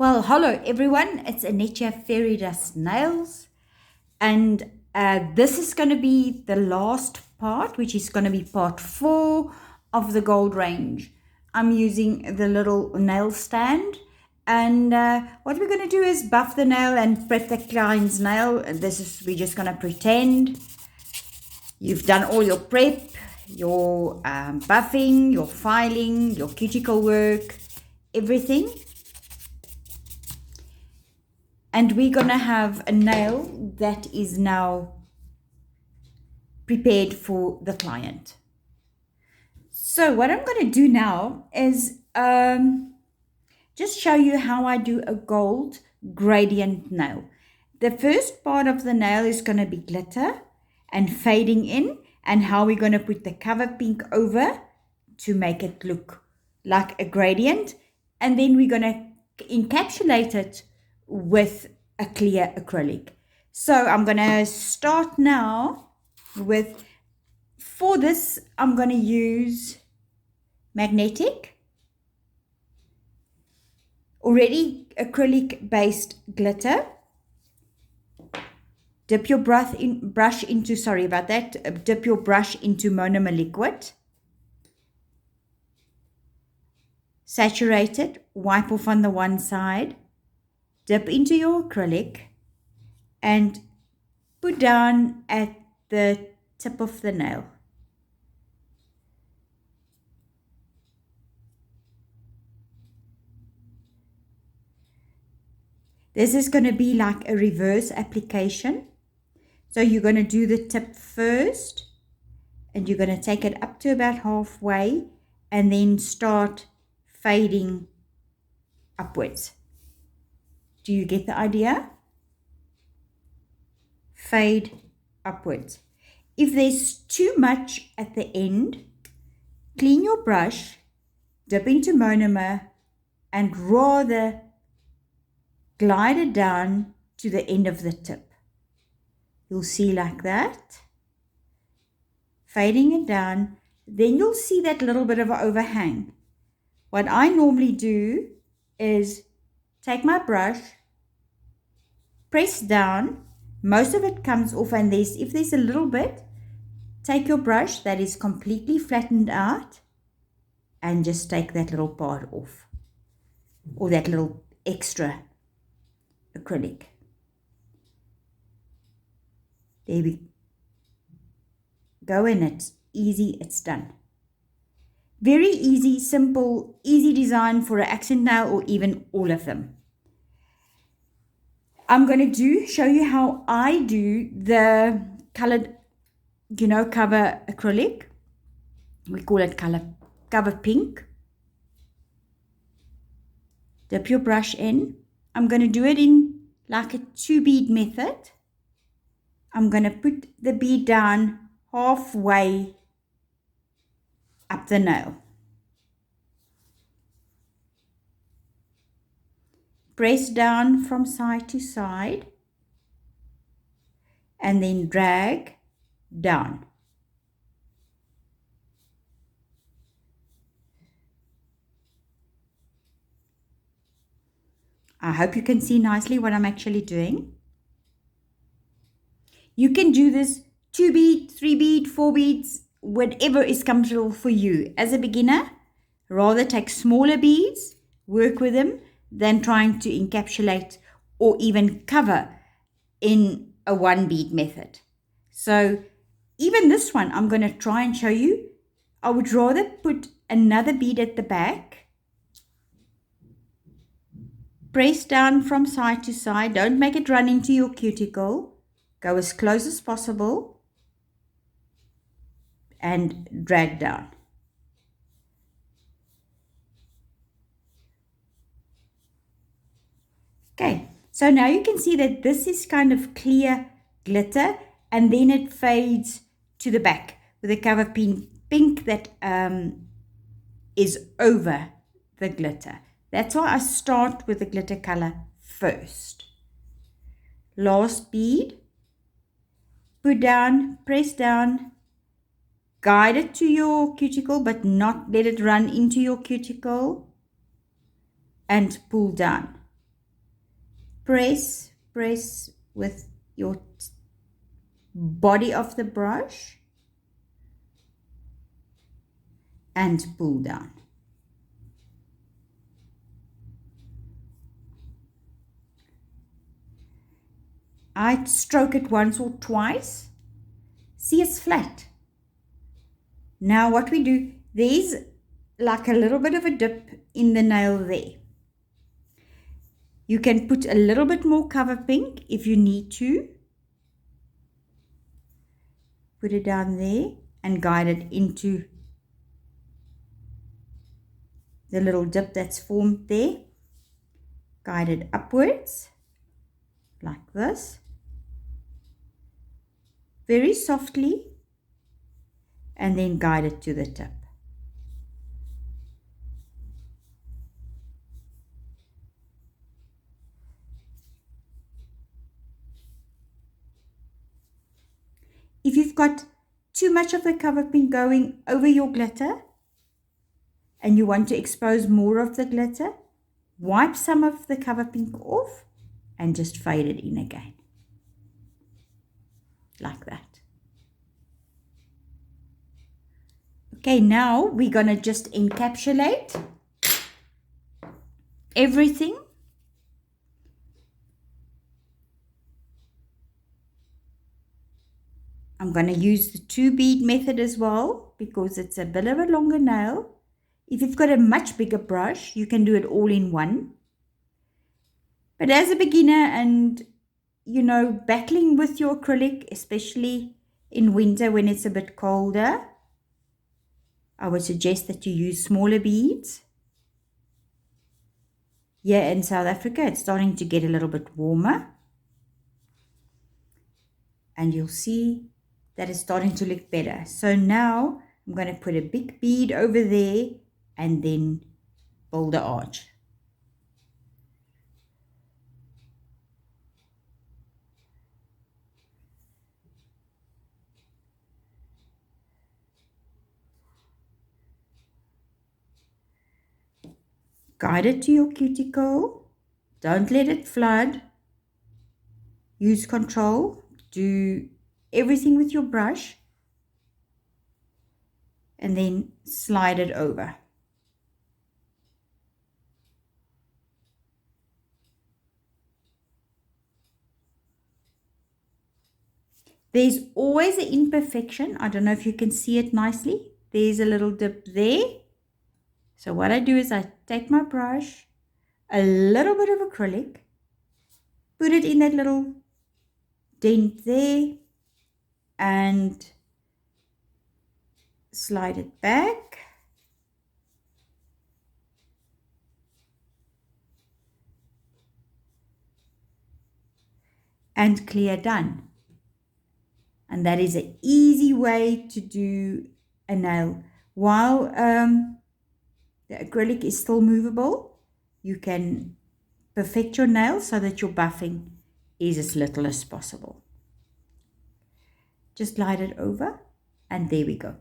Well, hello everyone. It's Anetia Fairy Dust Nails, and this is going to be the last part, which is going to be part 4 of the gold range. I'm using the little nail stand, and what we're going to do is buff the nail and prep the client's nail. We're just going to pretend you've done all your prep, your buffing, your filing, your cuticle work, everything. And we're going to have a nail that is now prepared for the client. So what I'm going to do now is just show you how I do a gold gradient nail. The first part of the nail is going to be glitter and fading in, and how we're going to put the cover pink over to make it look like a gradient. And then we're going to encapsulate it with a clear acrylic. So I'm going to start now with, for this, I'm going to use magnetic, already acrylic based glitter. Dip your brush into monomer liquid. Saturate it, wipe off on the one side, dip into your acrylic and put down at the tip of the nail. This is going to be like a reverse application. So you're going to do the tip first, and you're going to take it up to about halfway and then start fading upwards. Do you get the idea? Fade upwards. If there's too much at the end, clean your brush, dip into monomer, and rather glide it down to the end of the tip. You'll see like that, fading it down. Then you'll see that little bit of an overhang. What I normally do is take my brush, press down, most of it comes off, and if there's a little bit, take your brush that is completely flattened out and just take that little part off, or that little extra acrylic. There we go, and it's easy, it's done. Very easy, simple, easy design for an accent nail, or even all of them. I'm going to show you how I do the colored, cover acrylic. We call it cover pink. Dip your brush in. I'm going to do it in like a 2-bead method. I'm going to put the bead down halfway up the nail. Press down from side to side and then drag down. I hope you can see nicely what I'm actually doing. You can do this 2-bead, 3-bead, 4 beads, whatever is comfortable for you. As a beginner, rather take smaller beads, work with them, than trying to encapsulate or even cover in a 1-bead method. So even this one, I'm going to try and show you. I would rather put another bead at the back, press down from side to side, don't make it run into your cuticle, go as close as possible and drag down. Okay, so now you can see that this is kind of clear glitter, and then it fades to the back with a cover pink that is over the glitter. That's why I start with the glitter color first. Last bead, put down, press down, guide it to your cuticle, but not let it run into your cuticle, and pull down. press with your body of the brush and pull down. I stroke it once or twice. See, it's flat. Now what we do, there's like a little bit of a dip in the nail there. You can put a little bit more cover pink if you need to. Put it down there and guide it into the little dip that's formed there. Guide it upwards like this. Very softly, and then guide it to the tip. If you've got too much of the cover pink going over your glitter and you want to expose more of the glitter, wipe some of the cover pink off and just fade it in again. Like that. Okay, now we're going to just encapsulate everything. I'm going to use the 2-bead method as well because it's a bit of a longer nail. If you've got a much bigger brush, you can do it all in one. But as a beginner and, you know, battling with your acrylic, especially in winter when it's a bit colder, I would suggest that you use smaller beads. Here in South Africa, it's starting to get a little bit warmer. And you'll see that it's starting to look better. So now I'm going to put a big bead over there and then build the arch. Guide it to your cuticle. Don't let it flood. Use control. Do everything with your brush. And then slide it over. There's always an imperfection. I don't know if you can see it nicely. There's a little dip there. So what I do is I take my brush, a little bit of acrylic, put it in that little dent there, and slide it back. And clear done. And that is an easy way to do a nail. While the acrylic is still movable, you can perfect your nail so that your buffing is as little as possible. Just glide it over and there we go.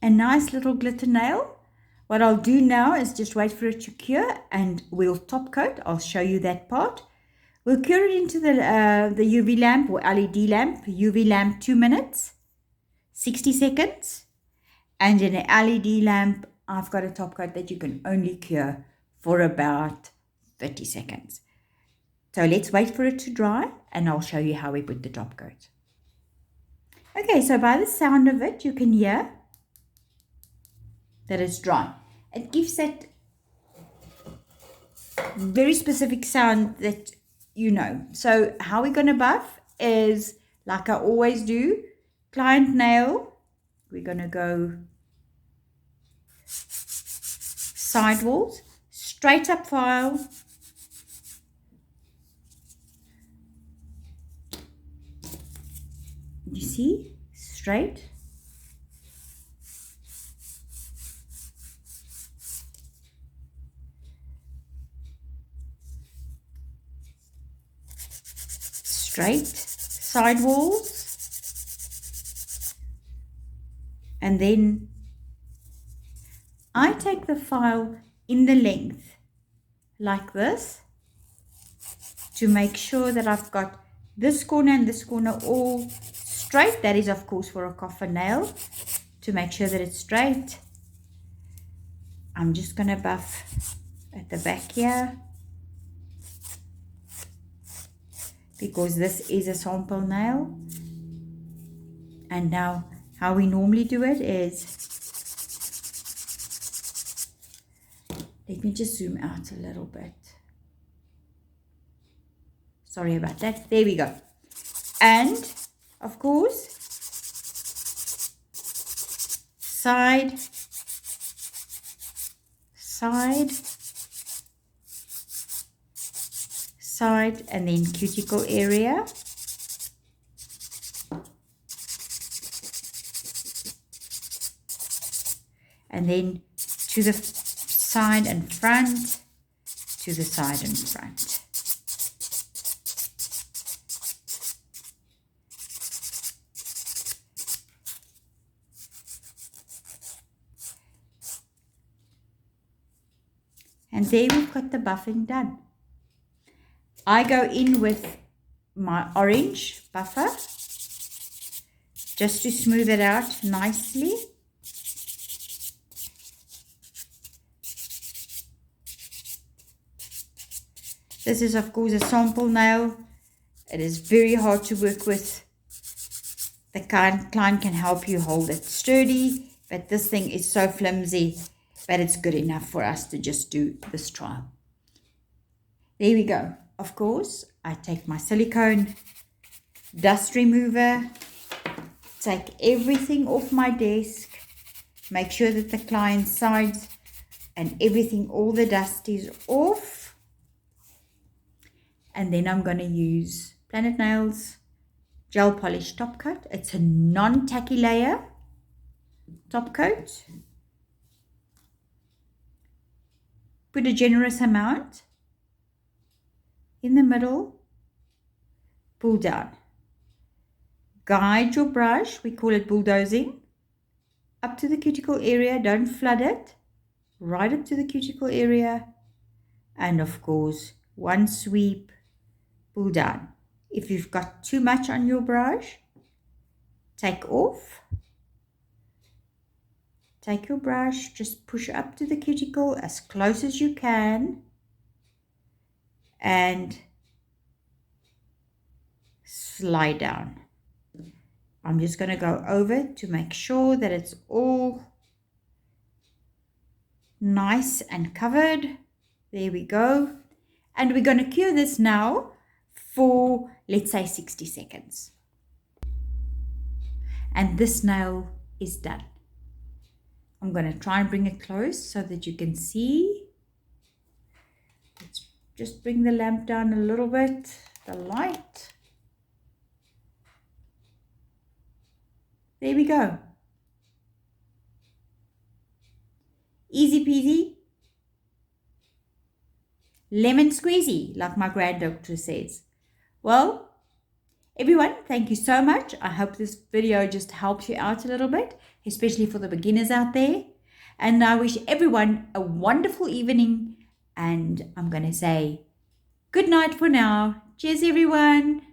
A nice little glitter nail. What I'll do now is just wait for it to cure and we'll top coat. I'll show you that part. We'll cure it into the UV lamp or LED lamp. UV lamp 2 minutes, 60 seconds. And in an LED lamp, I've got a top coat that you can only cure for about 30 seconds. So let's wait for it to dry and I'll show you how we put the top coat. Okay, so by the sound of it, you can hear that it's dry. It gives that very specific sound that you know. So how we're going to buff is, like I always do, client nail. We're going to go sidewalls, straight up file, you see, straight, straight, sidewalls, and then I take the file in the length like this to make sure that I've got this corner and this corner all straight. That is, of course, for a coffin nail, to make sure that it's straight. I'm just going to buff at the back here, because this is a sample nail. And now how we normally do it is, let me just zoom out a little bit. Sorry about that. There we go. And of course, side, side, side, and then cuticle area. And then to the side and front, to the side and front. And there we've got the buffing done. I go in with my orange buffer just to smooth it out nicely. This is, of course, a sample nail. It is very hard to work with. The client can help you hold it sturdy, but this thing is so flimsy, but it's good enough for us to just do this trial. There we go. Of course, I take my silicone dust remover, take everything off my desk, make sure that the client's sides and everything, all the dust is off. And then I'm going to use Planet Nails Gel Polish Top Coat. It's a non-tacky layer top coat. Put a generous amount in the middle, pull down. Guide your brush, we call it bulldozing, up to the cuticle area. Don't flood it, right up to the cuticle area. And of course, one sweep, pull down. If you've got too much on your brush, take off. Take your brush, just push up to the cuticle as close as you can, and slide down. I'm just going to go over to make sure that it's all nice and covered. There we go. And we're going to cure this now for, let's say, 60 seconds. And this nail is done. I'm going to try and bring it close so that you can see. Let's just bring the lamp down a little bit, the light. There we go. Easy peasy. Lemon squeezy, like my granddaughter says. Well, everyone, thank you so much. I hope this video just helps you out a little bit, especially for the beginners out there. And I wish everyone a wonderful evening. And I'm going to say good night for now. Cheers, everyone.